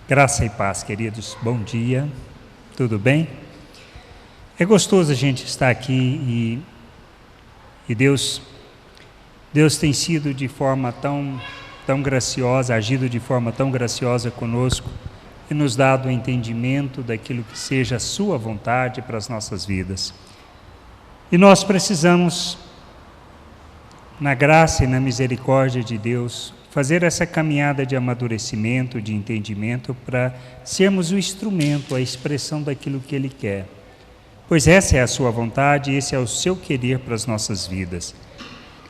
Graça e paz, queridos. Bom dia, tudo bem? É gostoso a gente estar aqui e Deus tem sido de forma tão graciosa, agido de forma tão graciosa conosco e nos dado o entendimento daquilo que seja a sua vontade para as nossas vidas. E nós precisamos, na graça e na misericórdia de Deus, fazer essa caminhada de amadurecimento, de entendimento, para sermos o instrumento, a expressão daquilo que Ele quer. Pois essa é a sua vontade, esse é o seu querer para as nossas vidas.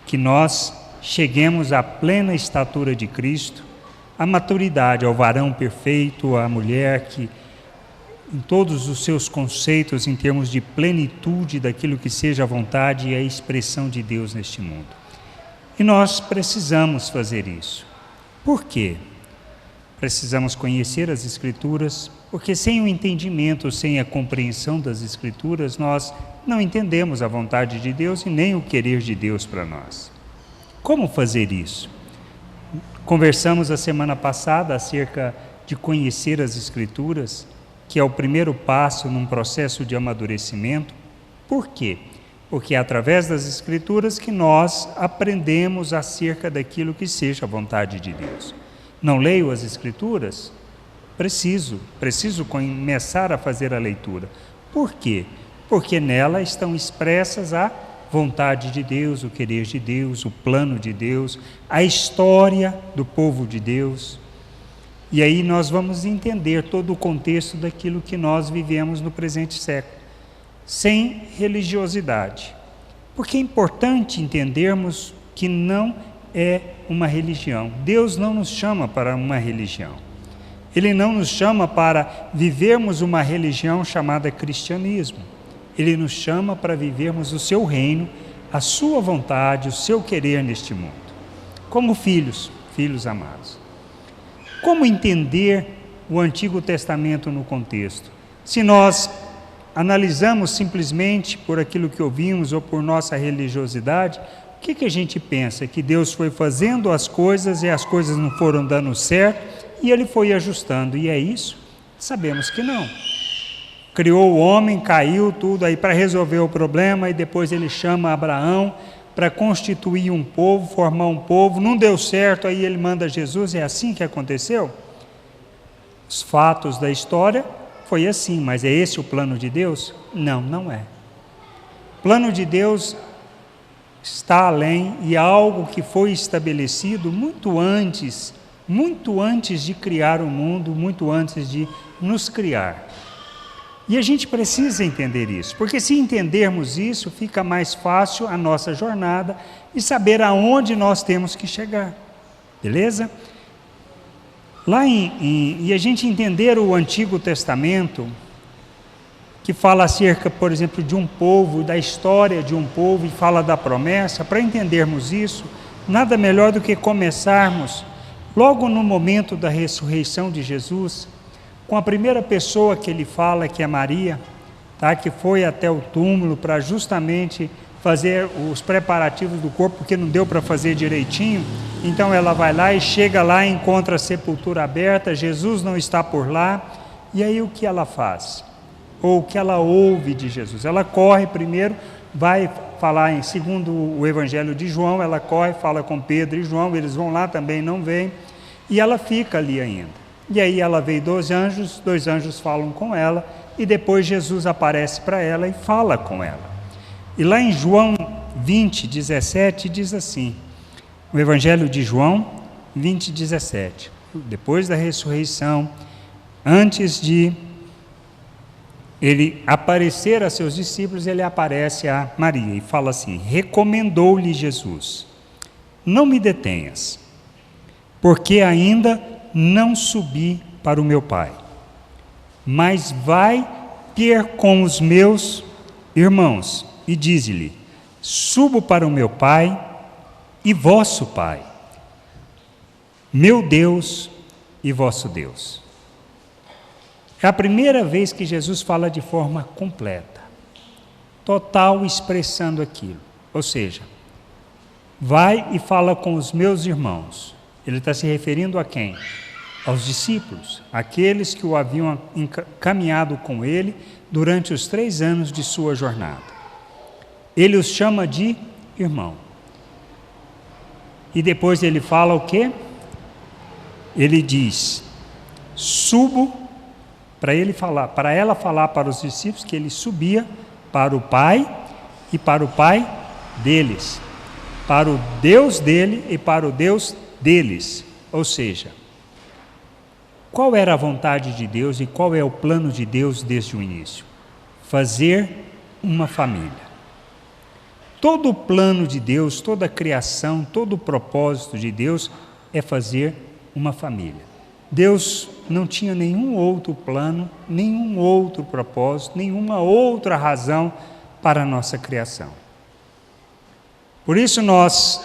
Que nós cheguemos à plena estatura de Cristo, à maturidade, ao varão perfeito, à mulher que, em todos os seus conceitos, em termos de plenitude daquilo que seja a vontade e a expressão de Deus neste mundo. E nós precisamos fazer isso. Por quê? Precisamos conhecer as Escrituras, porque sem o entendimento, sem a compreensão das Escrituras, nós não entendemos a vontade de Deus e nem o querer de Deus para nós. Como fazer isso? Conversamos a semana passada acerca de conhecer as Escrituras, que é o primeiro passo num processo de amadurecimento. Por quê? Porque é através das Escrituras que nós aprendemos acerca daquilo que seja a vontade de Deus. Não leio as Escrituras? Preciso começar a fazer a leitura. Por quê? Porque nela estão expressas a vontade de Deus, o querer de Deus, o plano de Deus, a história do povo de Deus. E aí nós vamos entender todo o contexto daquilo que nós vivemos no presente século. Sem religiosidade, porque é importante entendermos que não é uma religião. Deus não nos chama para uma religião. Ele não nos chama para vivermos uma religião chamada cristianismo. Ele nos chama para vivermos o seu reino, a sua vontade, o seu querer neste mundo. Como filhos amados. Como entender o Antigo Testamento no contexto? Se nós analisamos simplesmente por aquilo que ouvimos ou por nossa religiosidade, o que a gente pensa? Que Deus foi fazendo as coisas e as coisas não foram dando certo e Ele foi ajustando, e é isso? Sabemos que não. Criou o homem, caiu tudo aí para resolver o problema e depois Ele chama Abraão para constituir um povo, formar um povo, não deu certo, aí Ele manda Jesus, é assim que aconteceu? Os fatos da história foi assim, mas é esse o plano de Deus? Não, não é. O plano de Deus está além e é algo que foi estabelecido muito antes de criar o mundo, muito antes de nos criar. E a gente precisa entender isso, porque se entendermos isso, fica mais fácil a nossa jornada e saber aonde nós temos que chegar. Beleza? E a gente entender o Antigo Testamento, que fala acerca, por exemplo, de um povo, da história de um povo, e fala da promessa, para entendermos isso, nada melhor do que começarmos, logo no momento da ressurreição de Jesus, com a primeira pessoa que ele fala, que é Maria, tá? Que foi até o túmulo para justamente fazer os preparativos do corpo, porque não deu para fazer direitinho. Então ela vai lá e chega lá e encontra a sepultura aberta, Jesus não está por lá, e aí o que ela faz? Ou o que ela ouve de Jesus? Ela corre primeiro, vai falar, segundo o Evangelho de João, ela corre, fala com Pedro e João, eles vão lá também, não vêm, e ela fica ali ainda. E aí ela vê dois anjos falam com ela, e depois Jesus aparece para ela e fala com ela. E lá em João 20, 17, diz assim, o Evangelho de João 20, 17, depois da ressurreição, antes de ele aparecer a seus discípulos, ele aparece a Maria e fala assim, recomendou-lhe Jesus, não me detenhas, porque ainda não subi para o meu Pai, mas vai ter com os meus irmãos e dize-lhe, subo para o meu Pai e vosso Pai, meu Deus e vosso Deus. É a primeira vez que Jesus fala de forma completa, total, expressando aquilo. Ou seja, vai e fala com os meus irmãos. Ele está se referindo a quem? aos discípulos, aqueles que o haviam caminhado com ele durante os 3 anos de sua jornada. Ele os chama de irmão. E depois ele fala o quê? Ele diz: subo, para ela falar para os discípulos que ele subia para o Pai e para o Pai deles, para o Deus dele e para o Deus deles. Ou seja, qual era a vontade de Deus e qual é o plano de Deus desde o início? Fazer uma família. Todo o plano de Deus, toda a criação, todo o propósito de Deus é fazer uma família. Deus não tinha nenhum outro plano, nenhum outro propósito, nenhuma outra razão para a nossa criação. Por isso nós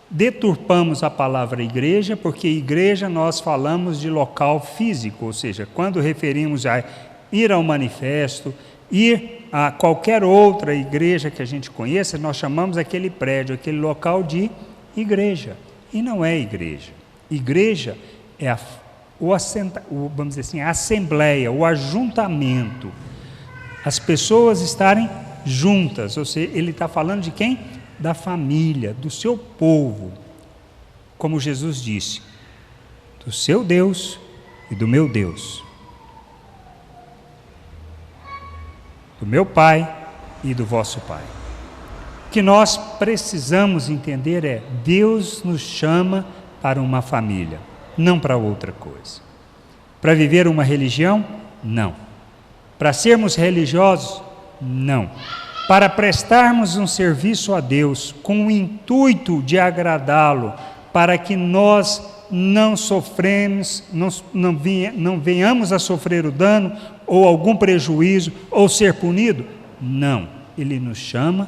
deturpamos a palavra igreja, porque igreja nós falamos de local físico, ou seja, quando referimos a ir ao manifesto, ir a qualquer outra igreja que a gente conheça, nós chamamos aquele prédio, aquele local de igreja. E não é igreja. Igreja é vamos dizer assim, a assembleia, o ajuntamento. As pessoas estarem juntas, ou seja, ele está falando de quem? Da família, do seu povo. Como Jesus disse, do seu Deus e do meu Deus. Do meu Pai e do vosso Pai. O que nós precisamos entender é: Deus nos chama para uma família, não para outra coisa. Para viver uma religião? Não. Para sermos religiosos? Não. Para prestarmos um serviço a Deus com o intuito de agradá-lo, para que nós não sofremos, não venhamos a sofrer o dano ou algum prejuízo ou ser punido? Não. Ele nos chama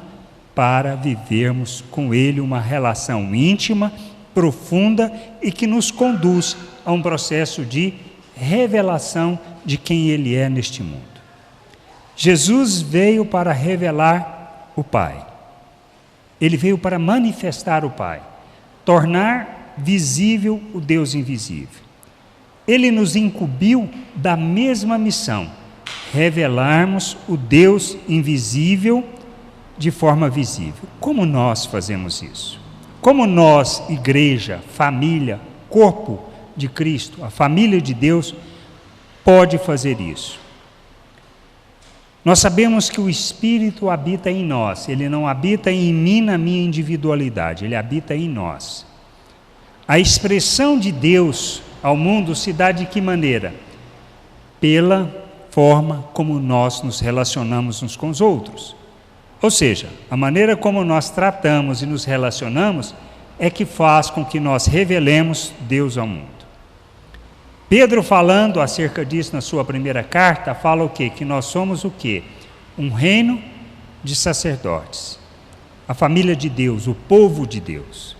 para vivermos com Ele uma relação íntima, profunda e que nos conduz a um processo de revelação de quem Ele é neste mundo. Jesus veio para revelar o Pai. Ele veio para manifestar o Pai, tornar visível o Deus invisível. Ele nos incumbiu da mesma missão, revelarmos o Deus invisível de forma visível. Como nós fazemos isso? Como nós, igreja, família, corpo de Cristo, a família de Deus, pode fazer isso? Nós sabemos que o Espírito habita em nós, ele não habita em mim na minha individualidade, ele habita em nós. A expressão de Deus ao mundo se dá de que maneira? Pela forma como nós nos relacionamos uns com os outros. Ou seja, a maneira como nós tratamos e nos relacionamos é que faz com que nós revelemos Deus ao mundo. Pedro, falando acerca disso na sua primeira carta, fala o quê? Que nós somos o quê? Um reino de sacerdotes. A família de Deus, o povo de Deus.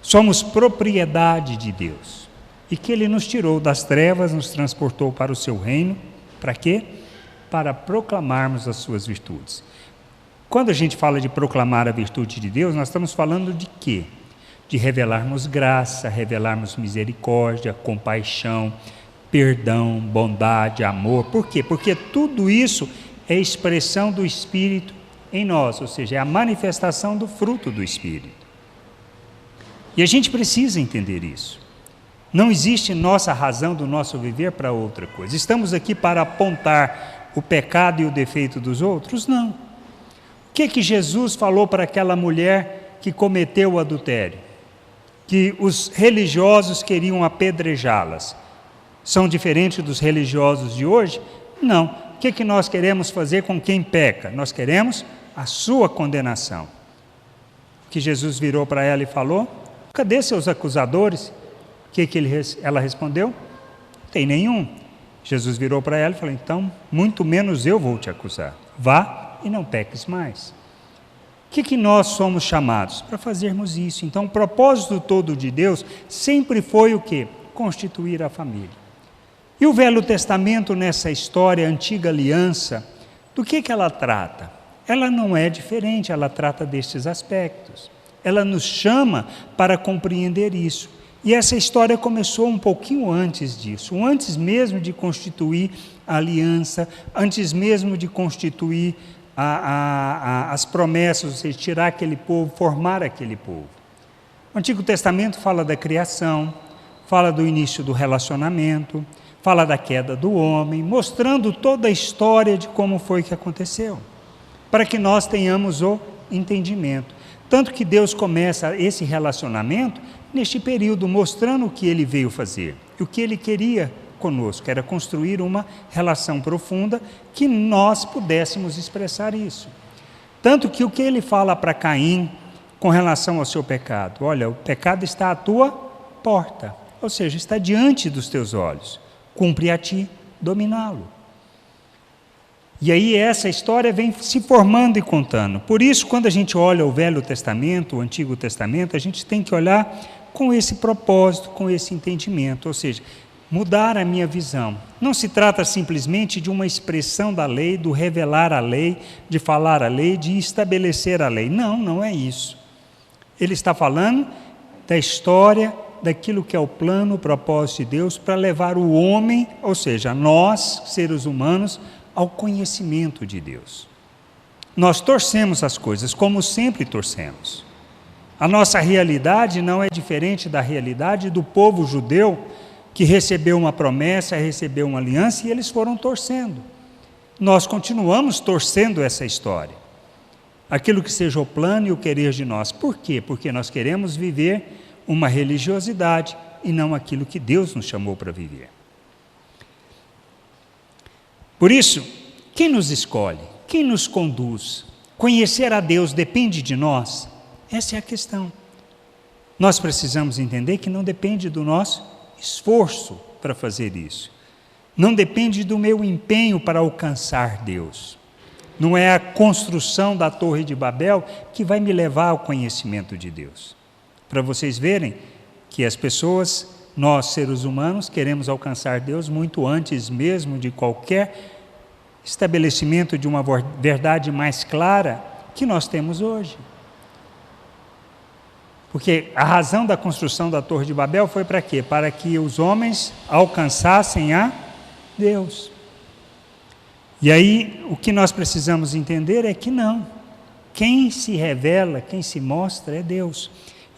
Somos propriedade de Deus. E que Ele nos tirou das trevas, nos transportou para o seu reino. Para quê? Para proclamarmos as suas virtudes. Quando a gente fala de proclamar a virtude de Deus, nós estamos falando de quê? De revelarmos graça, revelarmos misericórdia, compaixão, perdão, bondade, amor. Por quê? Porque tudo isso é expressão do Espírito em nós, ou seja, é a manifestação do fruto do Espírito. E a gente precisa entender isso. Não existe nossa razão do nosso viver para outra coisa. Estamos aqui para apontar o pecado e o defeito dos outros? Não. O que Jesus falou para aquela mulher que cometeu o adultério? Que os religiosos queriam apedrejá-las. São diferentes dos religiosos de hoje? Não. O que nós queremos fazer com quem peca? Nós queremos a sua condenação. Que Jesus virou para ela e falou: cadê seus acusadores? O que ela respondeu? Não tem nenhum. Jesus virou para ela e falou: então, muito menos eu vou te acusar. Vá e não peques mais. O que nós somos chamados? Para fazermos isso. Então, o propósito todo de Deus sempre foi o quê? Constituir a família. E o Velho Testamento, nessa história, a antiga aliança, do que ela trata? Ela não é diferente, ela trata destes aspectos. Ela nos chama para compreender isso. E essa história começou um pouquinho antes disso, antes mesmo de constituir a aliança, antes mesmo de constituir as promessas, ou seja, tirar aquele povo, formar aquele povo. O Antigo Testamento fala da criação, fala do início do relacionamento, fala da queda do homem, mostrando toda a história de como foi que aconteceu, para que nós tenhamos o entendimento. Tanto que Deus começa esse relacionamento neste período, mostrando o que Ele veio fazer, e o que Ele queria conosco, era construir uma relação profunda, que nós pudéssemos expressar isso. Tanto que o que Ele fala para Caim, com relação ao seu pecado, olha, o pecado está à tua porta, ou seja, está diante dos teus olhos, cumpre a ti dominá-lo. E aí essa história vem se formando e contando. Por isso, quando a gente olha o Velho Testamento, o Antigo Testamento, a gente tem que olhar com esse propósito, com esse entendimento, ou seja, mudar a minha visão. Não se trata simplesmente de uma expressão da lei, do revelar a lei, de falar a lei, de estabelecer a lei. Não, não é isso. Ele está falando da história, daquilo que é o plano, o propósito de Deus, para levar o homem, ou seja, nós, seres humanos, ao conhecimento de Deus. Nós torcemos as coisas, como sempre torcemos. A nossa realidade não é diferente da realidade do povo judeu, que recebeu uma promessa, recebeu uma aliança, e eles foram torcendo. Nós continuamos torcendo essa história. Aquilo que seja o plano e o querer de nós. Por quê? Porque nós queremos viver uma religiosidade e não aquilo que Deus nos chamou para viver. Por isso, quem nos escolhe? Quem nos conduz? Conhecer a Deus depende de nós? Essa é a questão. Nós precisamos entender que não depende do nosso esforço para fazer isso. Não depende do meu empenho para alcançar Deus. Não é a construção da Torre de Babel que vai me levar ao conhecimento de Deus. Para vocês verem que as pessoas, nós seres humanos, queremos alcançar Deus muito antes mesmo de qualquer estabelecimento de uma verdade mais clara que nós temos hoje. Porque a razão da construção da Torre de Babel foi para quê? Para que os homens alcançassem a Deus. E aí, o que nós precisamos entender é que não. Quem se revela, quem se mostra é Deus.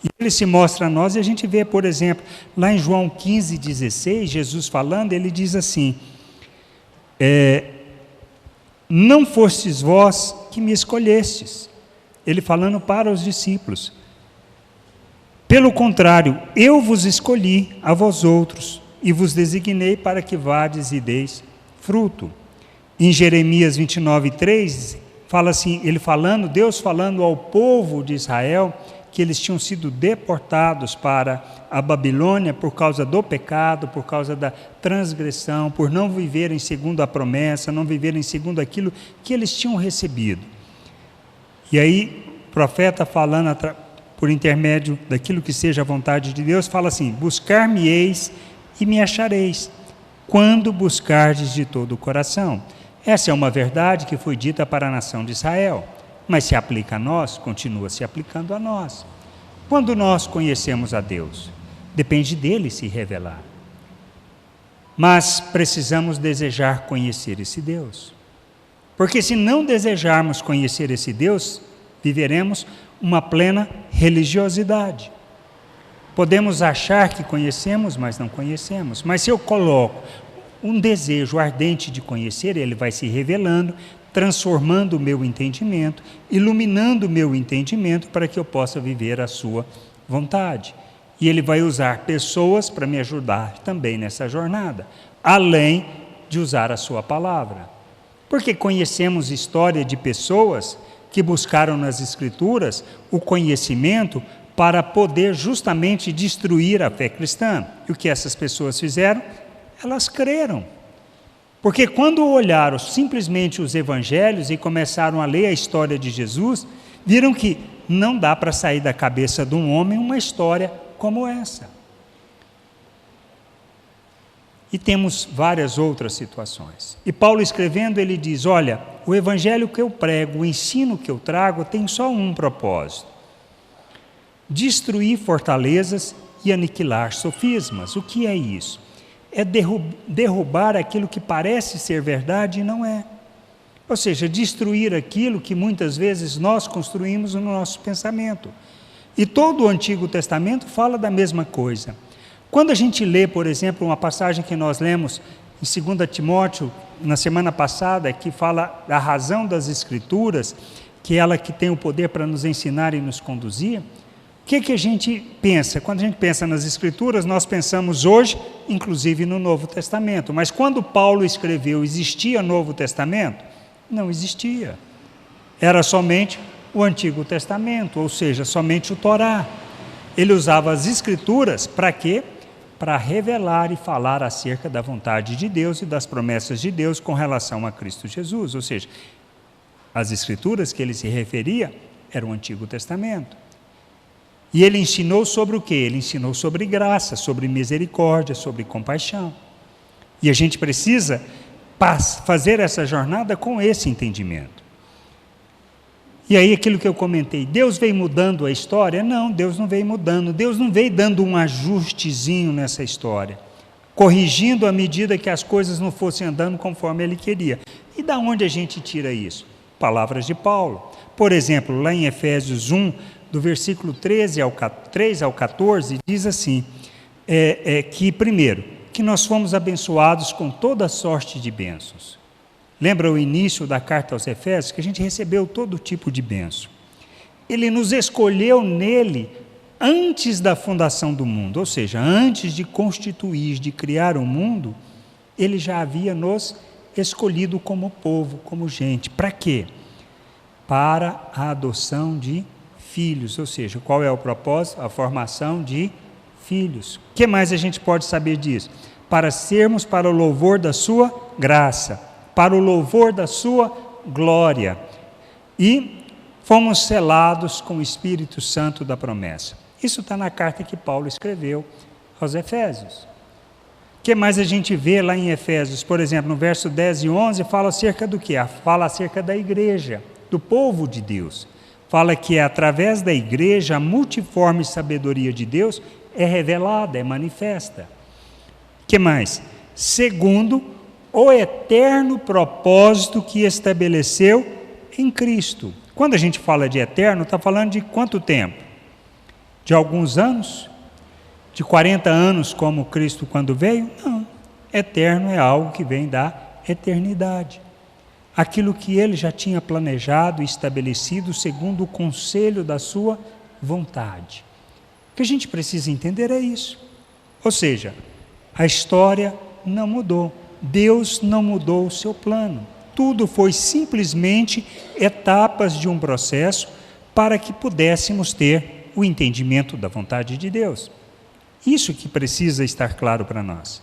E Ele se mostra a nós, e a gente vê, por exemplo, lá em João 15,16, Jesus falando, Ele diz assim, não fostes vós que me escolhestes. Ele falando para os discípulos. Pelo contrário, eu vos escolhi a vós outros, e vos designei para que vades e deis fruto. Em Jeremias 29,3, fala assim, Deus falando ao povo de Israel, que eles tinham sido deportados para a Babilônia por causa do pecado, por causa da transgressão, por não viverem segundo a promessa, não viverem segundo aquilo que eles tinham recebido. E aí, o profeta falando por intermédio daquilo que seja a vontade de Deus, fala assim, buscar-me-eis e me achareis, quando buscardes de todo o coração. Essa é uma verdade que foi dita para a nação de Israel, mas se aplica a nós, continua se aplicando a nós. Quando nós conhecemos a Deus, depende dele se revelar. Mas precisamos desejar conhecer esse Deus. Porque se não desejarmos conhecer esse Deus, viveremos uma plena religiosidade. Podemos achar que conhecemos, mas não conhecemos. Mas se eu coloco um desejo ardente de conhecer, ele vai se revelando, transformando o meu entendimento, iluminando o meu entendimento para que eu possa viver a sua vontade. E ele vai usar pessoas para me ajudar também nessa jornada, além de usar a sua palavra. Porque conhecemos história de pessoas que buscaram nas Escrituras o conhecimento para poder justamente destruir a fé cristã. E o que essas pessoas fizeram? Elas creram. Porque quando olharam simplesmente os evangelhos e começaram a ler a história de Jesus, viram que não dá para sair da cabeça de um homem uma história como essa. E temos várias outras situações. E Paulo escrevendo, ele diz, olha, o evangelho que eu prego, o ensino que eu trago, tem só um propósito: destruir fortalezas e aniquilar sofismas. O que é isso? É derrubar aquilo que parece ser verdade e não é. Ou seja, destruir aquilo que muitas vezes nós construímos no nosso pensamento. E todo o Antigo Testamento fala da mesma coisa. Quando a gente lê, por exemplo, uma passagem que nós lemos em 2 Timóteo, na semana passada, que fala da razão das Escrituras, que é ela que tem o poder para nos ensinar e nos conduzir, o que a gente pensa? Quando a gente pensa nas Escrituras, nós pensamos hoje, inclusive no Novo Testamento. Mas quando Paulo escreveu, existia Novo Testamento? Não existia. Era somente o Antigo Testamento, ou seja, somente o Torá. Ele usava as Escrituras para quê? Para revelar e falar acerca da vontade de Deus e das promessas de Deus com relação a Cristo Jesus. Ou seja, as Escrituras que ele se referia eram o Antigo Testamento. E ele ensinou sobre o quê? Ele ensinou sobre graça, sobre misericórdia, sobre compaixão. E a gente precisa fazer essa jornada com esse entendimento. E aí aquilo que eu comentei, Deus veio mudando a história? Não, Deus não veio mudando. Deus não veio dando um ajustezinho nessa história, corrigindo à medida que as coisas não fossem andando conforme Ele queria. E da onde a gente tira isso? Palavras de Paulo. Por exemplo, lá em Efésios 1, do versículo 3 ao 14, diz assim, que primeiro, que nós fomos abençoados com toda sorte de bênçãos. Lembra o início da carta aos Efésios? Que a gente recebeu todo tipo de bênção. Ele nos escolheu nele antes da fundação do mundo, ou seja, antes de constituir, de criar o mundo, ele já havia nos escolhido como povo, como gente. Para quê? Para a adoção de filhos, ou seja, qual é o propósito? A formação de filhos. O que mais a gente pode saber disso? Para sermos para o louvor da sua graça, para o louvor da sua glória. E fomos selados com o Espírito Santo da promessa. Isso está na carta que Paulo escreveu aos Efésios. O que mais a gente vê lá em Efésios? Por exemplo, no verso 10 e 11, fala acerca do quê? Fala acerca da igreja, do povo de Deus. Fala que é através da igreja a multiforme sabedoria de Deus é revelada, é manifesta. O que mais? Segundo o eterno propósito que estabeleceu em Cristo. Quando a gente fala de eterno, está falando de quanto tempo? De alguns anos? De 40 anos como Cristo quando veio? Não. Eterno é algo que vem da eternidade. Aquilo que ele já tinha planejado e estabelecido segundo o conselho da sua vontade. O que a gente precisa entender é isso. Ou seja, a história não mudou. Deus não mudou o seu plano. Tudo foi simplesmente etapas de um processo para que pudéssemos ter o entendimento da vontade de Deus. Isso que precisa estar claro para nós.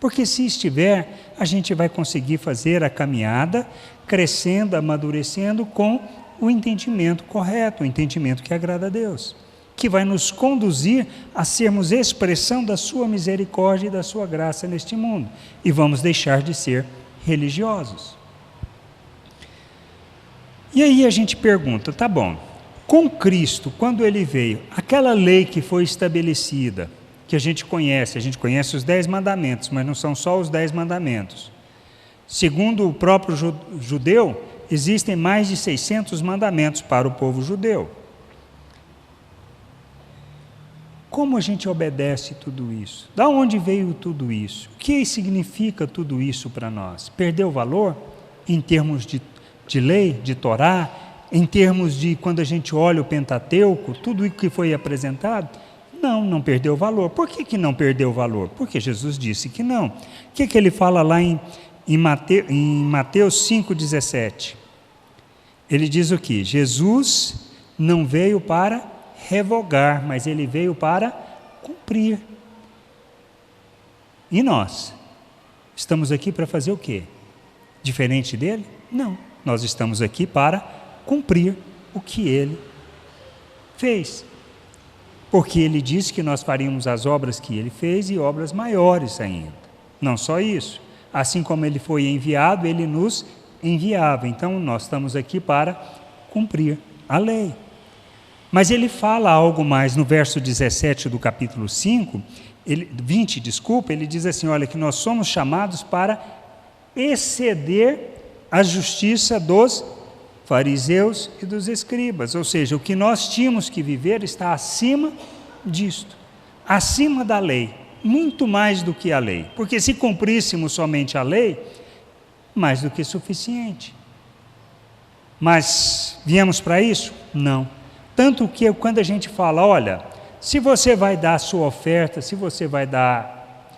Porque se estiver, a gente vai conseguir fazer a caminhada, crescendo, amadurecendo com o entendimento correto, o entendimento que agrada a Deus, que vai nos conduzir a sermos expressão da sua misericórdia e da sua graça neste mundo, e vamos deixar de ser religiosos. E aí a gente pergunta, tá bom, com Cristo, quando Ele veio, aquela lei que foi estabelecida, que a gente conhece os 10 mandamentos, mas não são só os 10 mandamentos. Segundo o próprio judeu, existem mais de 600 mandamentos para o povo judeu. Como a gente obedece tudo isso? Da onde veio tudo isso? O que significa tudo isso para nós? Perdeu valor em termos de lei, de Torá, em termos de quando a gente olha o Pentateuco, tudo o que foi apresentado? Não perdeu valor. Por que não perdeu valor? Porque Jesus disse que não. O que ele fala lá em Mateus 5,17? Ele diz o quê? Jesus não veio para revogar, mas ele veio para cumprir. E nós? Estamos aqui para fazer o quê? Diferente dele? Não. Nós estamos aqui para cumprir o que ele fez. Porque ele disse que nós faríamos as obras que ele fez e obras maiores ainda. Não só isso. Assim como ele foi enviado, ele nos enviava. Então, nós estamos aqui para cumprir a lei. Mas ele fala algo mais no verso 17 do capítulo 20, ele diz assim, olha, que nós somos chamados para exceder a justiça dos fariseus e dos escribas, ou seja, o que nós tínhamos que viver está acima disto, acima da lei, muito mais do que a lei, porque se cumpríssemos somente a lei, mais do que suficiente. Mas viemos para isso? Não. Tanto que quando a gente fala, olha, se você vai dar a sua oferta, se você vai dar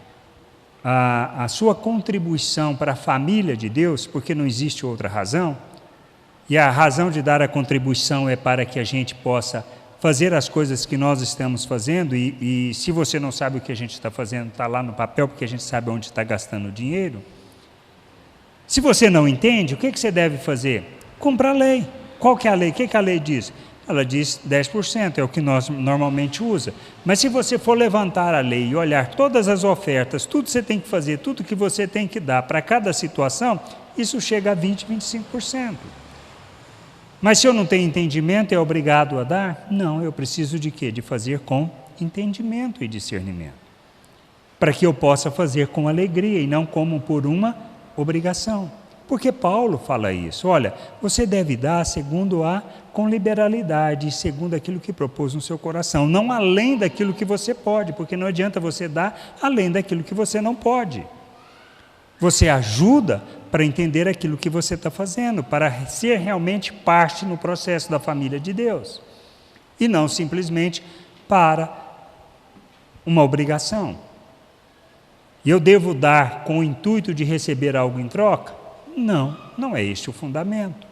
a sua contribuição para a família de Deus, porque não existe outra razão, e a razão de dar a contribuição é para que a gente possa fazer as coisas que nós estamos fazendo, e se você não sabe o que a gente está fazendo, está lá no papel, porque a gente sabe onde está gastando o dinheiro. Se você não entende, o que você deve fazer? Cumprir a lei. Qual que é a lei? O que a lei diz? Ela diz 10%, é o que nós normalmente usa. Mas se você for levantar a lei e olhar todas as ofertas, tudo que você tem que fazer, tudo que você tem que dar para cada situação, isso chega a 20%, 25%. Mas se eu não tenho entendimento, é obrigado a dar? Não, eu preciso de quê? De fazer com entendimento e discernimento. Para que eu possa fazer com alegria e não como por uma obrigação. Porque Paulo fala isso, olha, você deve dar com liberalidade, segundo aquilo que propôs no seu coração, não além daquilo que você pode, porque não adianta você dar além daquilo que você não pode. Você ajuda para entender aquilo que você está fazendo, para ser realmente parte no processo da família de Deus, e não simplesmente para uma obrigação. E eu devo dar com o intuito de receber algo em troca? Não, não é este o fundamento.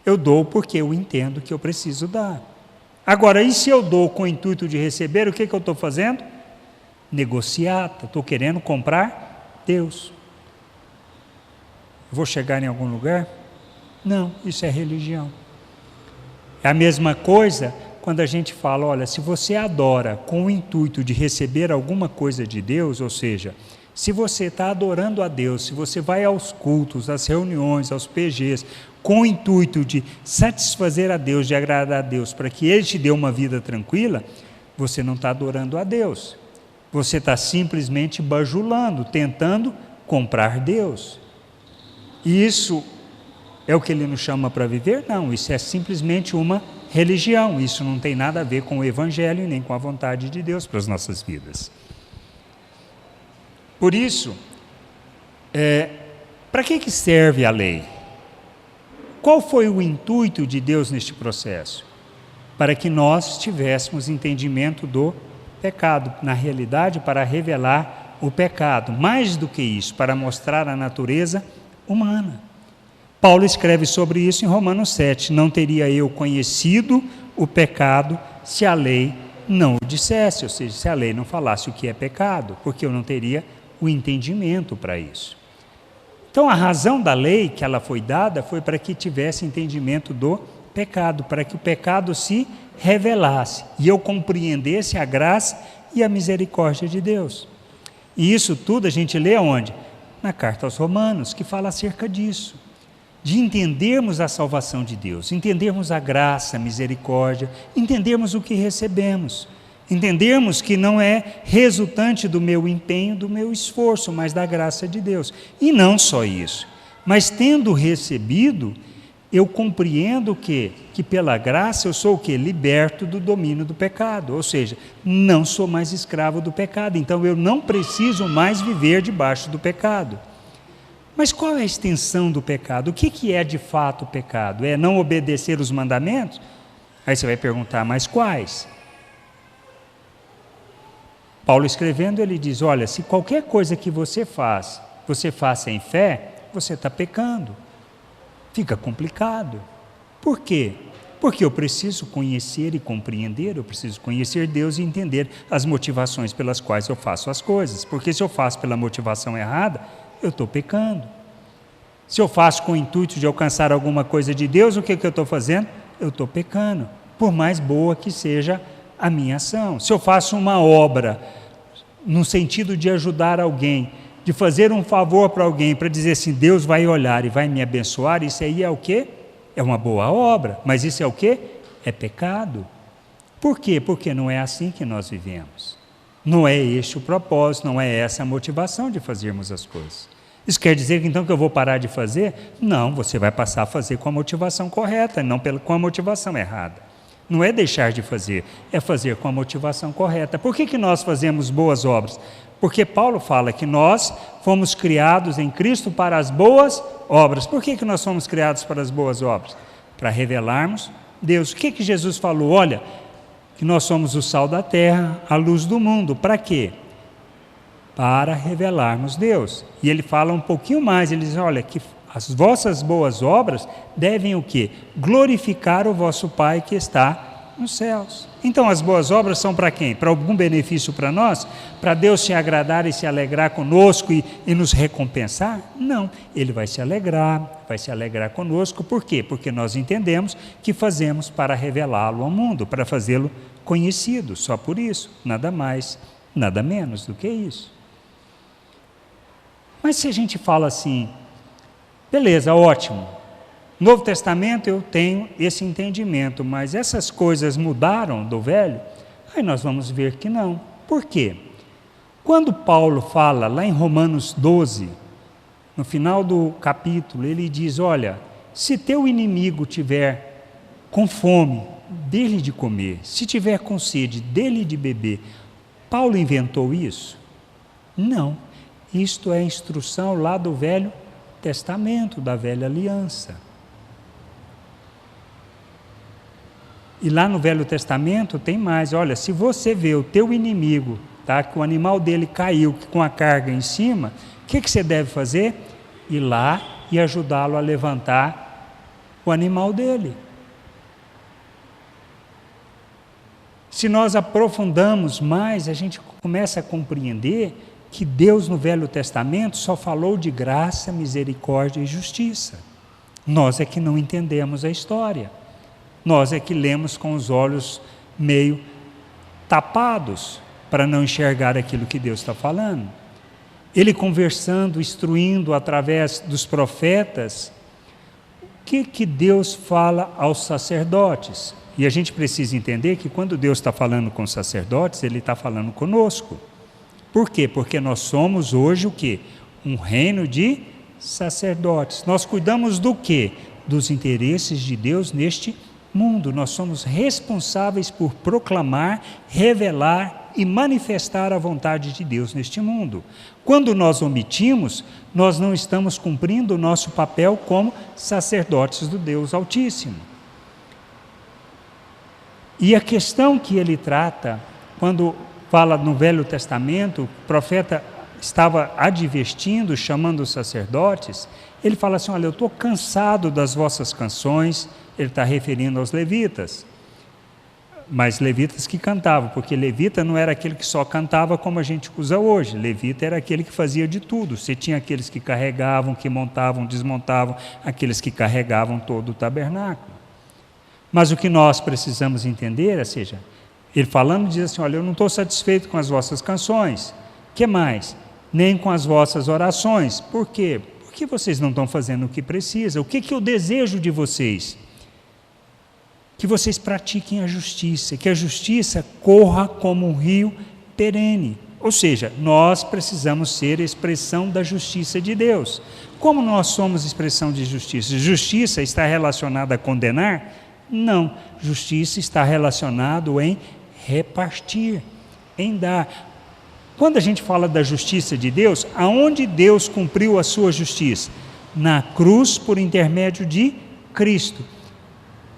Eu dou porque eu entendo que eu preciso dar. Agora, e se eu dou com o intuito de receber, o que eu estou fazendo? Negociata, estou querendo comprar Deus. Vou chegar em algum lugar? Não, isso é religião. É a mesma coisa quando a gente fala, olha, se você adora com o intuito de receber alguma coisa de Deus, ou seja, se você está adorando a Deus, se você vai aos cultos, às reuniões, aos PGs, com o intuito de satisfazer a Deus, de agradar a Deus, para que Ele te dê uma vida tranquila, você não está adorando a Deus. Você está simplesmente bajulando, tentando comprar Deus. E isso é o que Ele nos chama para viver? Não, isso é simplesmente uma religião. Isso não tem nada a ver com o Evangelho, nem com a vontade de Deus para as nossas vidas. Por isso, para que serve a lei? Qual foi o intuito de Deus neste processo? Para que nós tivéssemos entendimento do pecado, na realidade, para revelar o pecado. Mais do que isso, para mostrar a natureza humana. Paulo escreve sobre isso em Romanos 7, não teria eu conhecido o pecado se a lei não o dissesse, ou seja, se a lei não falasse o que é pecado, porque eu não teria o entendimento para isso. Então a razão da lei que ela foi dada foi para que tivesse entendimento do pecado, para que o pecado se revelasse e eu compreendesse a graça e a misericórdia de Deus. E isso tudo a gente lê aonde? Na carta aos Romanos, que fala acerca disso, de entendermos a salvação de Deus, entendermos a graça, a misericórdia, entendermos o que recebemos, entendermos que não é resultante do meu empenho, do meu esforço, mas da graça de Deus. E não só isso, mas tendo recebido, eu compreendo que pela graça eu sou o quê? Liberto do domínio do pecado, ou seja, não sou mais escravo do pecado, então eu não preciso mais viver debaixo do pecado. Mas qual é a extensão do pecado? O que é de fato o pecado? É não obedecer os mandamentos? Aí você vai perguntar, mas quais? Paulo escrevendo, ele diz, olha, se qualquer coisa que você faça em fé, você está pecando. Fica complicado. Por quê? Porque eu preciso conhecer e compreender, eu preciso conhecer Deus e entender as motivações pelas quais eu faço as coisas. Porque se eu faço pela motivação errada, eu estou pecando. Se eu faço com o intuito de alcançar alguma coisa de Deus, o que eu estou fazendo? Eu estou pecando, por mais boa que seja a minha ação. Se eu faço uma obra no sentido de ajudar alguém, de fazer um favor para alguém, para dizer assim, Deus vai olhar e vai me abençoar, isso aí é o quê? É uma boa obra, mas isso é o quê? é pecado. Por quê? Porque não é assim que nós vivemos. Não é este o propósito, não é essa a motivação de fazermos as coisas. Isso quer dizer então que eu vou parar de fazer? Não, você vai passar a fazer com a motivação correta, não com a motivação errada. Não é deixar de fazer, é fazer com a motivação correta. Por que nós fazemos boas obras? Porque Paulo fala que nós fomos criados em Cristo para as boas obras. Por que nós fomos criados para as boas obras? Para revelarmos Deus. O que Jesus falou? Olha, que nós somos o sal da terra, a luz do mundo. Para quê? Para revelarmos Deus. E ele fala um pouquinho mais, ele diz, olha, que as vossas boas obras devem o quê? Glorificar o vosso Pai que está nos céus. Então as boas obras são para quem? Para algum benefício para nós? Para Deus se agradar e se alegrar conosco e nos recompensar? Não, Ele vai se alegrar conosco. Por quê? Porque nós entendemos que fazemos para revelá-lo ao mundo, para fazê-lo conhecido, só por isso, nada mais, nada menos do que isso. Mas se a gente fala assim, beleza, ótimo, Novo Testamento eu tenho esse entendimento, mas essas coisas mudaram do Velho? Aí nós vamos ver que não. Por quê? Quando Paulo fala lá em Romanos 12, no final do capítulo, ele diz, olha, se teu inimigo tiver com fome, dê-lhe de comer, se tiver com sede, dê-lhe de beber. Paulo inventou isso? Não. Isto é instrução lá do Velho Testamento, da Velha Aliança. E lá no Velho Testamento tem mais, olha, se você vê o teu inimigo, tá, que o animal dele caiu com a carga em cima, o que você deve fazer? Ir lá e ajudá-lo a levantar o animal dele. Se nós aprofundamos mais, a gente começa a compreender que Deus no Velho Testamento só falou de graça, misericórdia e justiça. Nós é que não entendemos a história. Nós é que lemos com os olhos meio tapados para não enxergar aquilo que Deus está falando. Ele conversando, instruindo através dos profetas, o que Deus fala aos sacerdotes? E a gente precisa entender que quando Deus está falando com os sacerdotes, Ele está falando conosco. Por quê? Porque nós somos hoje o quê? Um reino de sacerdotes. Nós cuidamos do quê? Dos interesses de Deus neste mundo. Nós somos responsáveis por proclamar, revelar e manifestar a vontade de Deus neste mundo. Quando nós omitimos, nós não estamos cumprindo o nosso papel como sacerdotes do Deus Altíssimo. E a questão que ele trata, quando fala no Velho Testamento, o profeta estava advertindo, chamando os sacerdotes, ele fala assim, olha, eu estou cansado das vossas canções, ele está referindo aos levitas, mas levitas que cantavam, porque levita não era aquele que só cantava como a gente usa hoje, levita era aquele que fazia de tudo, você tinha aqueles que carregavam, que montavam, desmontavam, aqueles que carregavam todo o tabernáculo. Mas o que nós precisamos entender, ou seja, ele falando diz assim, olha, eu não estou satisfeito com as vossas canções, que mais? Nem com as vossas orações. Por quê? Porque vocês não estão fazendo o que precisa. O que eu desejo de vocês? Que vocês pratiquem a justiça, que a justiça corra como um rio perene. Ou seja, nós precisamos ser expressão da justiça de Deus. Como nós somos expressão de justiça? Justiça está relacionada a condenar? Não, justiça está relacionado em repartir, em dar. Quando a gente fala da justiça de Deus, aonde Deus cumpriu a sua justiça? Na cruz, por intermédio de Cristo.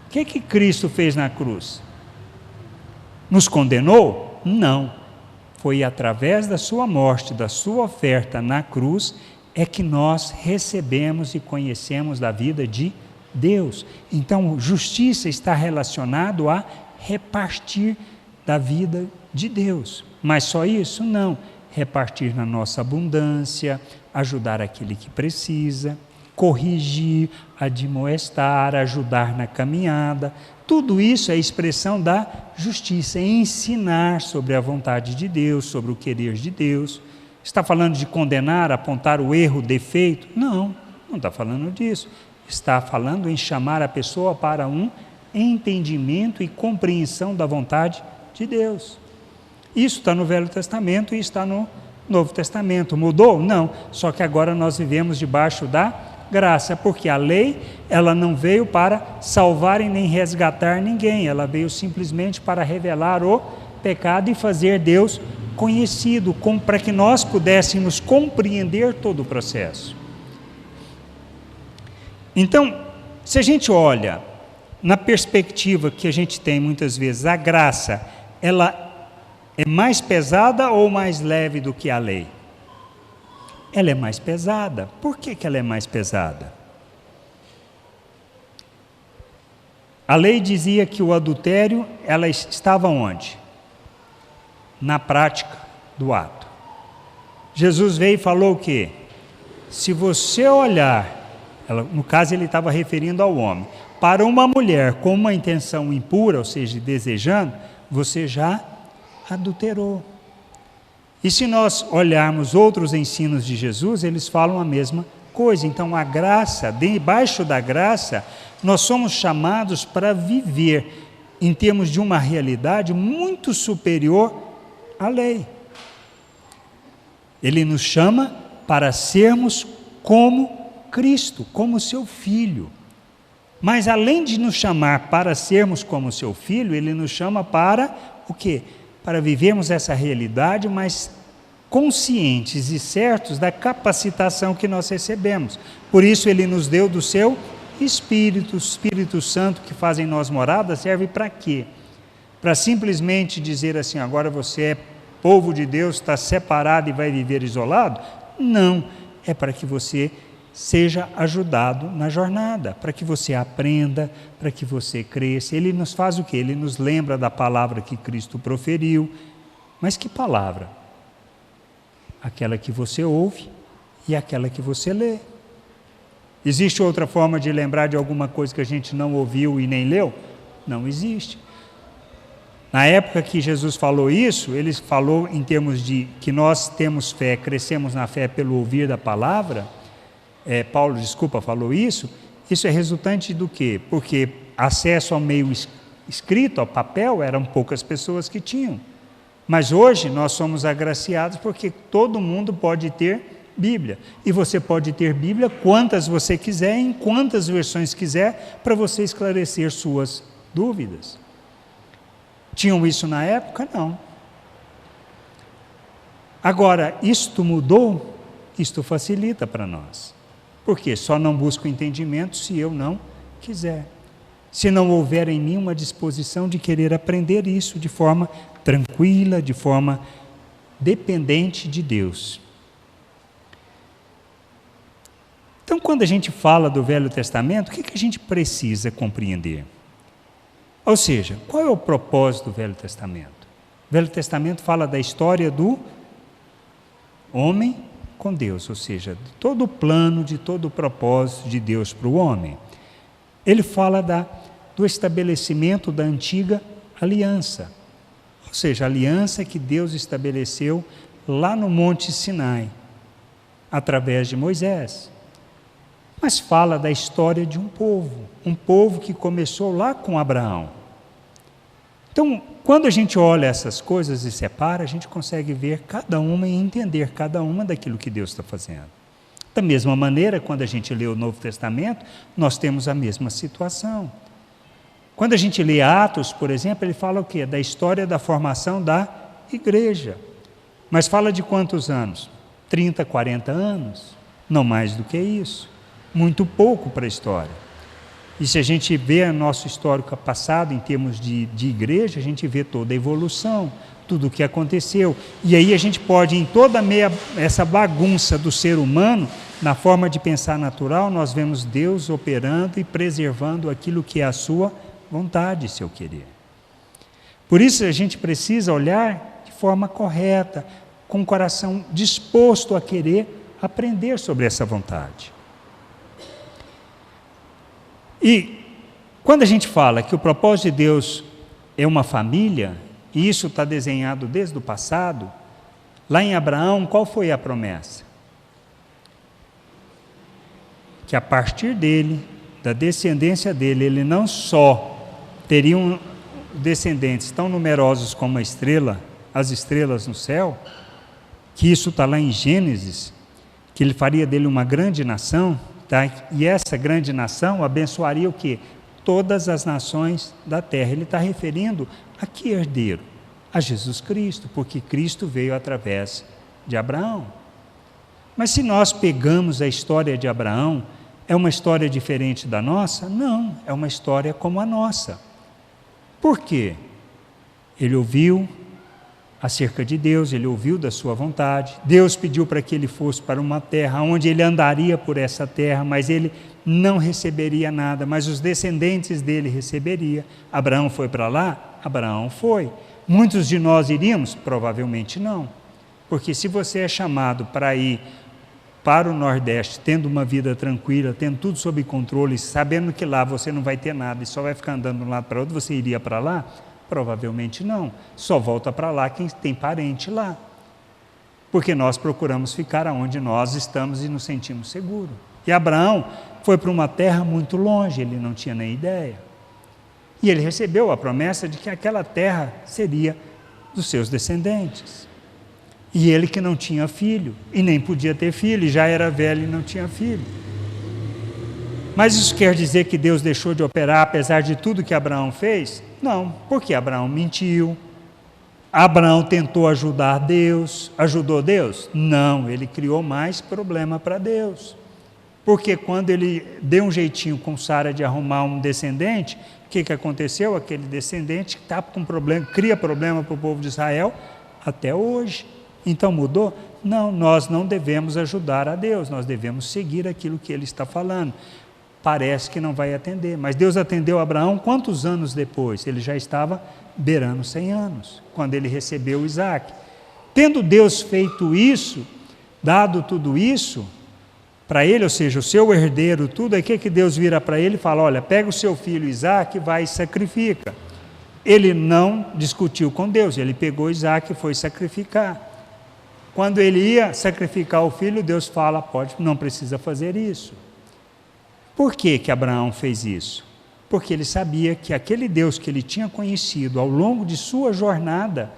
O que Cristo fez na cruz? Nos condenou? Não. Foi através da sua morte, da sua oferta na cruz, é que nós recebemos e conhecemos da vida de Deus. Então, justiça está relacionado a repartir da vida de Deus. Mas só isso? Não. Repartir na nossa abundância, ajudar aquele que precisa, corrigir, admoestar, ajudar na caminhada. Tudo isso é expressão da justiça, é ensinar sobre a vontade de Deus, sobre o querer de Deus. Está falando de condenar, apontar o erro, o defeito? Não, não está falando disso. Está falando em chamar a pessoa para um entendimento e compreensão da vontade de Deus. Isso está no Velho Testamento e está no Novo Testamento. Mudou? Não. Só que agora nós vivemos debaixo da graça, porque a lei, ela não veio para salvar e nem resgatar ninguém, ela veio simplesmente para revelar o pecado e fazer Deus conhecido, para que nós pudéssemos compreender todo o processo. Então, se a gente olha na perspectiva que a gente tem muitas vezes, a graça, ela é mais pesada ou mais leve do que a lei? Ela é mais pesada. Por que ela é mais pesada? A lei dizia que o adultério, ela estava onde? Na prática do ato. Jesus veio e falou o quê? Se você olhar, no caso ele estava referindo ao homem, para uma mulher com uma intenção impura, ou seja, desejando, você já adulterou. E se nós olharmos outros ensinos de Jesus, eles falam a mesma coisa. Então a graça, debaixo da graça, nós somos chamados para viver em termos de uma realidade muito superior à lei. Ele nos chama para sermos como Cristo, como seu Filho. Mas além de nos chamar para sermos como seu Filho, ele nos chama para o quê? Para vivermos essa realidade, mas conscientes e certos da capacitação que nós recebemos. Por isso ele nos deu do seu Espírito, o Espírito Santo que faz em nós morada, serve para quê? Para simplesmente dizer assim, agora você é povo de Deus, está separado e vai viver isolado? Não, é para que você seja ajudado na jornada, para que você aprenda, para que você cresça. Ele nos faz o quê? Ele nos lembra da palavra que Cristo proferiu. Mas que palavra? Aquela que você ouve e aquela que você lê. Existe outra forma de lembrar de alguma coisa que a gente não ouviu e nem leu? Não existe. Na época que Jesus falou isso, ele falou em termos de que nós temos fé, crescemos na fé pelo ouvir da palavra. Paulo falou isso é resultante do quê? Porque acesso ao meio escrito, ao papel, eram poucas pessoas que tinham. Mas hoje nós somos agraciados porque todo mundo pode ter Bíblia. E você pode ter Bíblia quantas você quiser, em quantas versões quiser, para você esclarecer suas dúvidas. Tinham isso na época? Não. Agora, isto mudou? Isto facilita para nós. Por quê? Só não busco entendimento se eu não quiser. Se não houver em mim uma disposição de querer aprender isso de forma tranquila, de forma dependente de Deus. Então, quando a gente fala do Velho Testamento, o que a gente precisa compreender? Ou seja, qual é o propósito do Velho Testamento? O Velho Testamento fala da história do homem com Deus, ou seja, de todo o plano, de todo o propósito de Deus para o homem. Ele fala do estabelecimento da antiga aliança, ou seja, a aliança que Deus estabeleceu lá no Monte Sinai, através de Moisés. Mas fala da história de um povo que começou lá com Abraão. Então, quando a gente olha essas coisas e separa, a gente consegue ver cada uma e entender cada uma daquilo que Deus está fazendo. Da mesma maneira, quando a gente lê o Novo Testamento, nós temos a mesma situação. Quando a gente lê Atos, por exemplo, ele fala o quê? Da história da formação da igreja. Mas fala de quantos anos? 30, 40 anos? Não mais do que isso. Muito pouco para a história. E se a gente vê o nosso histórico passado em termos de igreja, a gente vê toda a evolução, tudo o que aconteceu. E aí a gente pode, em toda essa bagunça do ser humano, na forma de pensar natural, nós vemos Deus operando e preservando aquilo que é a sua vontade, seu querer. Por isso a gente precisa olhar de forma correta, com o coração disposto a querer aprender sobre essa vontade. E quando a gente fala que o propósito de Deus é uma família, e isso está desenhado desde o passado, lá em Abraão, qual foi a promessa? Que a partir dele, da descendência dele, ele não só teriam descendentes tão numerosos como as estrelas no céu, que isso está lá em Gênesis, que ele faria dele uma grande nação, tá? E essa grande nação abençoaria o quê? Todas as nações da terra. Ele está referindo a que herdeiro? A Jesus Cristo, porque Cristo veio através de Abraão. Mas se nós pegamos a história de Abraão, é uma história diferente da nossa? Não, é uma história como a nossa. Por quê? Ele ouviu acerca de Deus, ele ouviu da sua vontade, Deus pediu para que ele fosse para uma terra, onde ele andaria por essa terra, mas ele não receberia nada, mas os descendentes dele receberiam. Abraão foi para lá? Abraão foi. Muitos de nós iríamos? Provavelmente não, porque se você é chamado para ir para o Nordeste, tendo uma vida tranquila, tendo tudo sob controle, sabendo que lá você não vai ter nada e só vai ficar andando de um lado para outro, você iria para lá? Provavelmente não, só volta para lá quem tem parente lá, porque nós procuramos ficar onde nós estamos e nos sentimos seguros. E Abraão foi para uma terra muito longe, ele não tinha nem ideia, e ele recebeu a promessa de que aquela terra seria dos seus descendentes, e ele que não tinha filho, e nem podia ter filho, e já era velho e não tinha filho. Mas isso quer dizer que Deus deixou de operar, apesar de tudo que Abraão fez? Não, porque Abraão mentiu, Abraão tentou ajudar Deus, ajudou Deus? Não, ele criou mais problema para Deus, porque quando ele deu um jeitinho com Sara de arrumar um descendente, o que aconteceu? Aquele descendente está com problema, cria problema para o povo de Israel até hoje. Então mudou? Não, nós não devemos ajudar a Deus, nós devemos seguir aquilo que Ele está falando. Parece que não vai atender, mas Deus atendeu Abraão quantos anos depois? Ele já estava beirando 100 anos, quando ele recebeu Isaac. Tendo Deus feito isso, dado tudo isso para ele, ou seja, o seu herdeiro, tudo, aí o que Deus vira para ele e fala, olha, pega o seu filho Isaac, vai e sacrifica. Ele não discutiu com Deus, ele pegou Isaac e foi sacrificar. Quando ele ia sacrificar o filho, Deus fala, pode, não precisa fazer isso. Por que Abraão fez isso? Porque ele sabia que aquele Deus que ele tinha conhecido ao longo de sua jornada,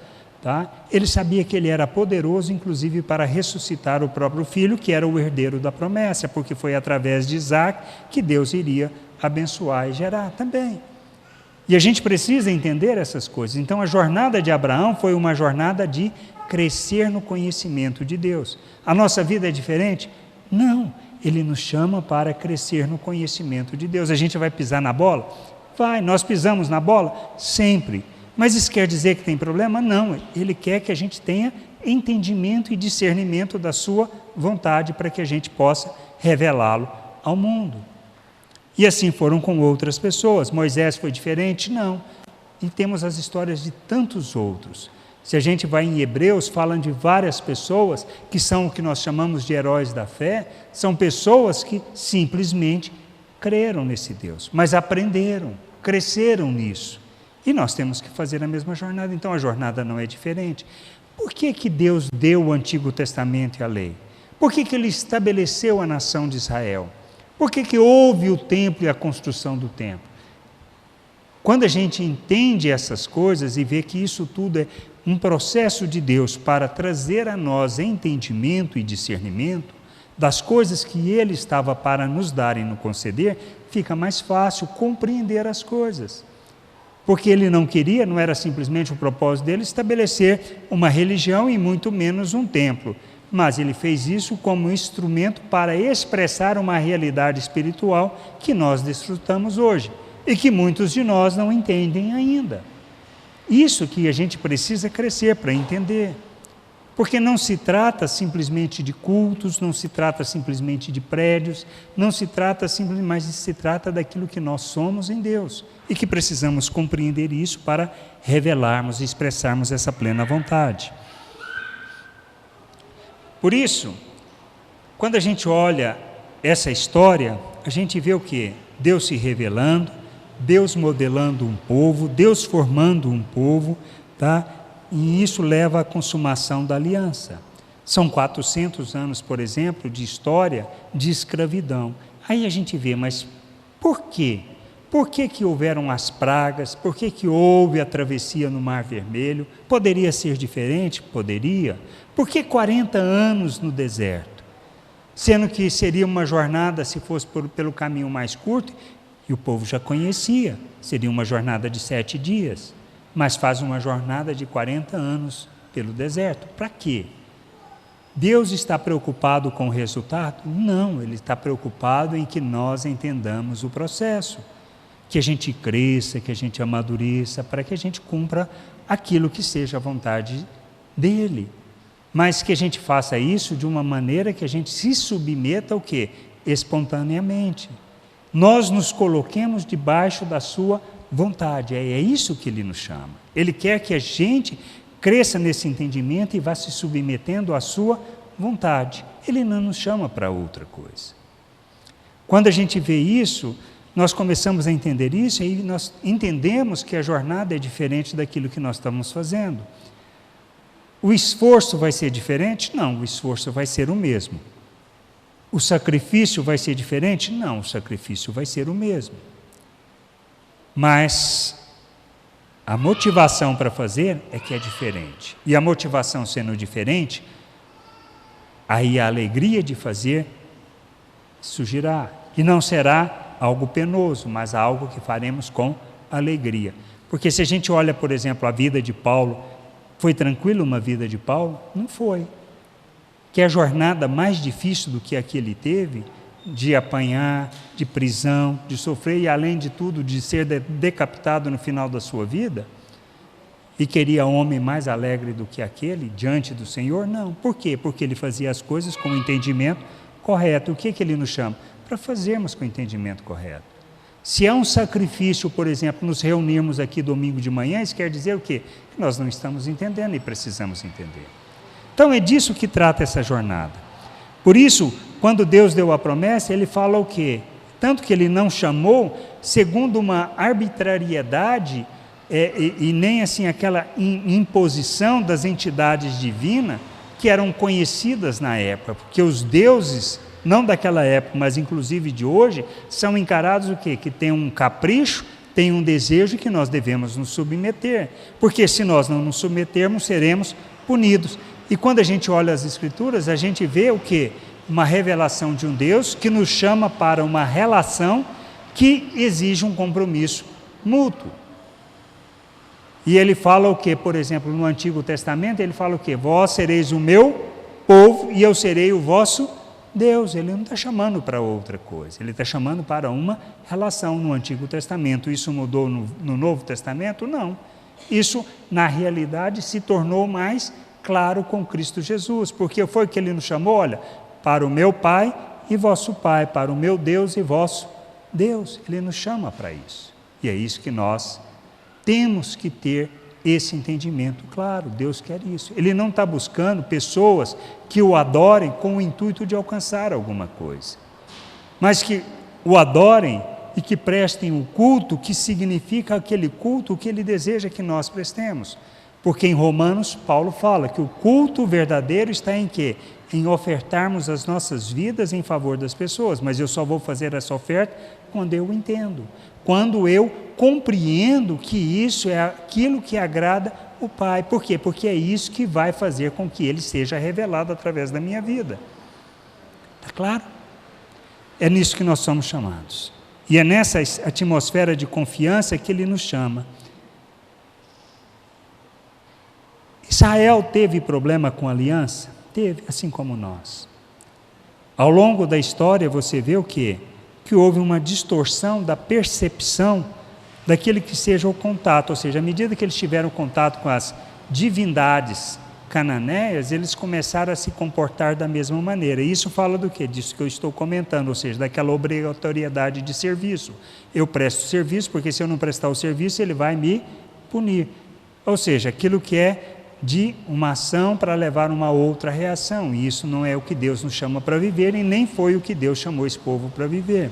tá? Ele sabia que ele era poderoso, inclusive para ressuscitar o próprio filho, que era o herdeiro da promessa, porque foi através de Isaac que Deus iria abençoar e gerar também. E a gente precisa entender essas coisas. Então a jornada de Abraão foi uma jornada de crescer no conhecimento de Deus. A nossa vida é diferente? Não, Ele nos chama para crescer no conhecimento de Deus. A gente vai pisar na bola? Vai, nós pisamos na bola? Sempre. Mas isso quer dizer que tem problema? Não, Ele quer que a gente tenha entendimento e discernimento da sua vontade para que a gente possa revelá-lo ao mundo. E assim foram com outras pessoas. Moisés foi diferente? Não. E temos as histórias de tantos outros. Se a gente vai em Hebreus, falam de várias pessoas que são o que nós chamamos de heróis da fé, são pessoas que simplesmente creram nesse Deus, mas aprenderam, cresceram nisso. E nós temos que fazer a mesma jornada, então a jornada não é diferente. Por que Deus deu o Antigo Testamento e a lei? Por que Ele estabeleceu a nação de Israel? Por que houve o templo e a construção do templo? Quando a gente entende essas coisas e vê que isso tudo é um processo de Deus para trazer a nós entendimento e discernimento das coisas que Ele estava para nos dar e nos conceder, fica mais fácil compreender as coisas. Porque Ele não queria, não era simplesmente o propósito dele, estabelecer uma religião e muito menos um templo. Mas Ele fez isso como um instrumento para expressar uma realidade espiritual que nós desfrutamos hoje e que muitos de nós não entendem ainda. Isso que a gente precisa crescer para entender, porque não se trata simplesmente de cultos, não se trata simplesmente de prédios, não se trata simplesmente, mas se trata daquilo que nós somos em Deus e que precisamos compreender isso para revelarmos e expressarmos essa plena vontade. Por isso, quando a gente olha essa história, a gente vê o quê? Deus se revelando, Deus modelando um povo, Deus formando um povo, tá? E isso leva à consumação da aliança. São 400 anos, por exemplo, de história de escravidão. Aí a gente vê, mas por quê? Por que houveram as pragas? Por que houve a travessia no Mar Vermelho? Poderia ser diferente? Poderia. Por que 40 anos no deserto? Sendo que seria uma jornada, se fosse pelo caminho mais curto, e o povo já conhecia, seria uma jornada de 7 dias, mas faz uma jornada de 40 anos pelo deserto. Para quê? Deus está preocupado com o resultado? Não, Ele está preocupado em que nós entendamos o processo, que a gente cresça, que a gente amadureça, para que a gente cumpra aquilo que seja a vontade dEle. Mas que a gente faça isso de uma maneira que a gente se submeta ao quê? Espontaneamente. Nós nos coloquemos debaixo da sua vontade, é isso que Ele nos chama. Ele quer que a gente cresça nesse entendimento e vá se submetendo à sua vontade. Ele não nos chama para outra coisa. Quando a gente vê isso, nós começamos a entender isso e aí nós entendemos que a jornada é diferente daquilo que nós estamos fazendo. O esforço vai ser diferente? Não, o esforço vai ser o mesmo. O sacrifício vai ser diferente? Não, o sacrifício vai ser o mesmo. Mas a motivação para fazer é que é diferente. E a motivação sendo diferente, aí a alegria de fazer surgirá. E não será algo penoso, mas algo que faremos com alegria. Porque se a gente olha, por exemplo, a vida de Paulo, foi tranquilo uma vida de Paulo? Não foi. Que a jornada mais difícil do que a que ele teve, de apanhar, de prisão, de sofrer e além de tudo de ser decapitado no final da sua vida, e queria homem mais alegre do que aquele diante do Senhor? Não. Por quê? Porque ele fazia as coisas com o entendimento correto. O que ele nos chama? Para fazermos com o entendimento correto. Se é um sacrifício, por exemplo, nos reunirmos aqui domingo de manhã, isso quer dizer o quê? Que nós não estamos entendendo e precisamos entender. Então é disso que trata essa jornada. Por isso, quando Deus deu a promessa, Ele fala o quê? Tanto que Ele não chamou segundo uma arbitrariedade e nem assim aquela imposição das entidades divinas que eram conhecidas na época, porque os deuses, não daquela época, mas inclusive de hoje, são encarados o quê? Que tem um capricho, tem um desejo que nós devemos nos submeter, porque se nós não nos submetermos, seremos punidos. E quando a gente olha as Escrituras, a gente vê o quê? Uma revelação de um Deus que nos chama para uma relação que exige um compromisso mútuo. E Ele fala o quê? Por exemplo, no Antigo Testamento, Ele fala o quê? Vós sereis o meu povo e eu serei o vosso Deus. Ele não está chamando para outra coisa, Ele está chamando para uma relação no Antigo Testamento. Isso mudou no Novo Testamento? Não. Isso, na realidade, se tornou mais claro com Cristo Jesus, porque foi que Ele nos chamou, olha, para o meu Pai e vosso Pai, para o meu Deus e vosso Deus. Ele nos chama para isso. E é isso que nós temos que ter esse entendimento. Claro, Deus quer isso. Ele não está buscando pessoas que o adorem com o intuito de alcançar alguma coisa, mas que o adorem e que prestem o culto que significa aquele culto que Ele deseja que nós prestemos. Porque em Romanos, Paulo fala que o culto verdadeiro está em quê? Em ofertarmos as nossas vidas em favor das pessoas, mas eu só vou fazer essa oferta quando eu entendo, quando eu compreendo que isso é aquilo que agrada o Pai. Por quê? Porque é isso que vai fazer com que Ele seja revelado através da minha vida. Está claro? É nisso que nós somos chamados. E é nessa atmosfera de confiança que Ele nos chama. Israel teve problema com a aliança? Teve, assim como nós. Ao longo da história você vê o quê? Que houve uma distorção da percepção daquele que seja o contato, ou seja, à medida que eles tiveram contato com as divindades cananeias, eles começaram a se comportar da mesma maneira. E isso fala do quê? Disso que eu estou comentando, ou seja, daquela obrigatoriedade de serviço. Eu presto serviço, porque se eu não prestar o serviço, Ele vai me punir. Ou seja, aquilo que é de uma ação para levar uma outra reação, e isso não é o que Deus nos chama para viver, e nem foi o que Deus chamou esse povo para viver.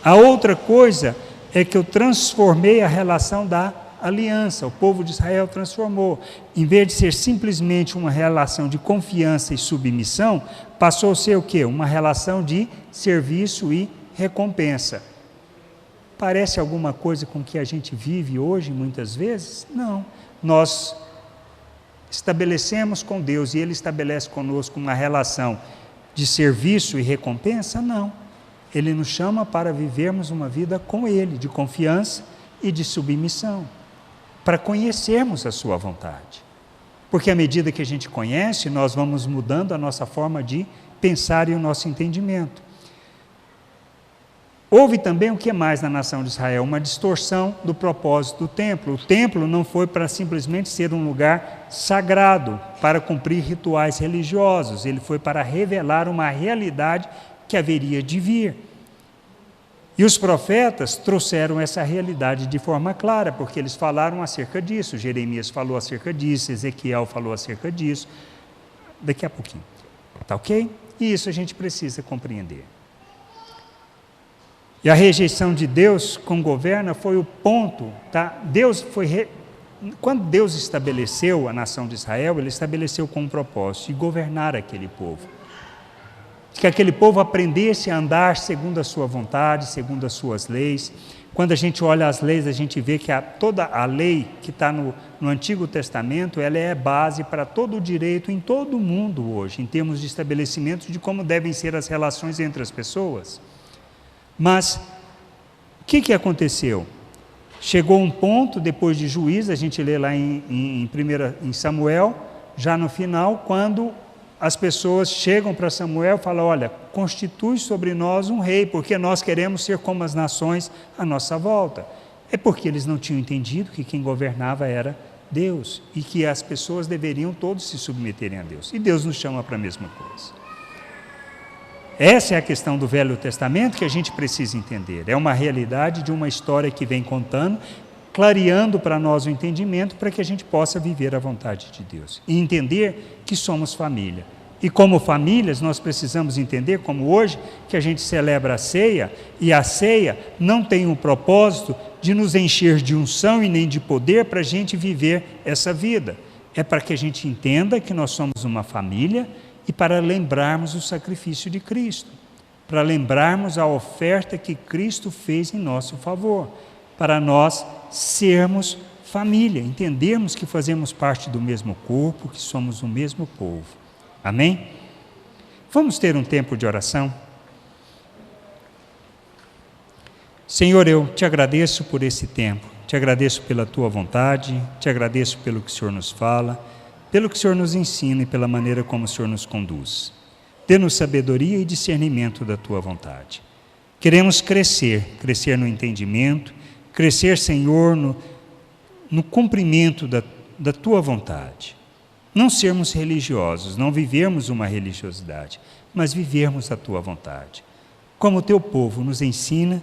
A outra coisa é que eu transformei a relação da aliança, o povo de Israel transformou, em vez de ser simplesmente uma relação de confiança e submissão, passou a ser o quê? Uma relação de serviço e recompensa. parece alguma coisa com que a gente vive hoje, muitas vezes? Não. Nós estabelecemos com Deus e Ele estabelece conosco uma relação de serviço e recompensa? Não. Ele nos chama para vivermos uma vida com Ele, de confiança e de submissão, para conhecermos a sua vontade. Porque à medida que a gente conhece, nós vamos mudando a nossa forma de pensar e o nosso entendimento. Houve também o que mais na nação de Israel? Uma distorção do propósito do templo. O templo não foi para simplesmente ser um lugar sagrado, para cumprir rituais religiosos. Ele foi para revelar uma realidade que haveria de vir. E os profetas trouxeram essa realidade de forma clara, porque eles falaram acerca disso. Jeremias falou acerca disso, Ezequiel falou acerca disso. Daqui a pouquinho. Tá ok? E isso a gente precisa compreender. E a rejeição de Deus como governa foi o ponto, tá? Quando Deus estabeleceu a nação de Israel, Ele estabeleceu com um propósito, de governar aquele povo. Que aquele povo aprendesse a andar segundo a sua vontade, segundo as suas leis. Quando a gente olha as leis, a gente vê que toda a lei que está no Antigo Testamento, ela é base para todo o direito em todo o mundo hoje, em termos de estabelecimento de como devem ser as relações entre as pessoas. Mas, o que aconteceu? Chegou um ponto, depois de Juízes, a gente lê lá em Samuel, já no final, quando as pessoas chegam para Samuel e falam, olha, constitui sobre nós um rei, porque nós queremos ser como as nações à nossa volta. É porque eles não tinham entendido que quem governava era Deus, e que as pessoas deveriam todos se submeterem a Deus. E Deus nos chama para a mesma coisa. Essa é a questão do Velho Testamento que a gente precisa entender. É uma realidade de uma história que vem contando, clareando para nós o entendimento para que a gente possa viver a vontade de Deus. E entender que somos família. E como famílias nós precisamos entender, como hoje, que a gente celebra a ceia, e a ceia não tem o propósito de nos encher de unção e nem de poder para a gente viver essa vida. É para que a gente entenda que nós somos uma família e para lembrarmos o sacrifício de Cristo, para lembrarmos a oferta que Cristo fez em nosso favor, para nós sermos família, entendermos que fazemos parte do mesmo corpo, que somos o mesmo povo. Amém? Vamos ter um tempo de oração? Senhor, eu te agradeço por esse tempo, te agradeço pela tua vontade, te agradeço pelo que o Senhor nos fala, pelo que o Senhor nos ensina e pela maneira como o Senhor nos conduz. Dê-nos sabedoria e discernimento da tua vontade. Queremos crescer no entendimento, crescer, Senhor, no cumprimento da tua vontade. Não sermos religiosos, não vivermos uma religiosidade, mas vivermos a tua vontade. Como o teu povo nos ensina,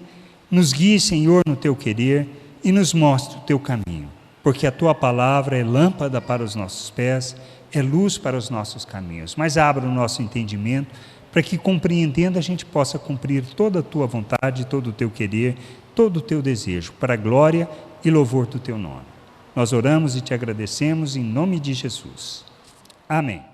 nos guie, Senhor, no teu querer e nos mostre o teu caminho, porque a tua palavra é lâmpada para os nossos pés, é luz para os nossos caminhos. Mas abra o nosso entendimento para que, compreendendo, a gente possa cumprir toda a tua vontade, todo o teu querer, todo o teu desejo, para a glória e louvor do teu nome. Nós oramos e te agradecemos em nome de Jesus. Amém.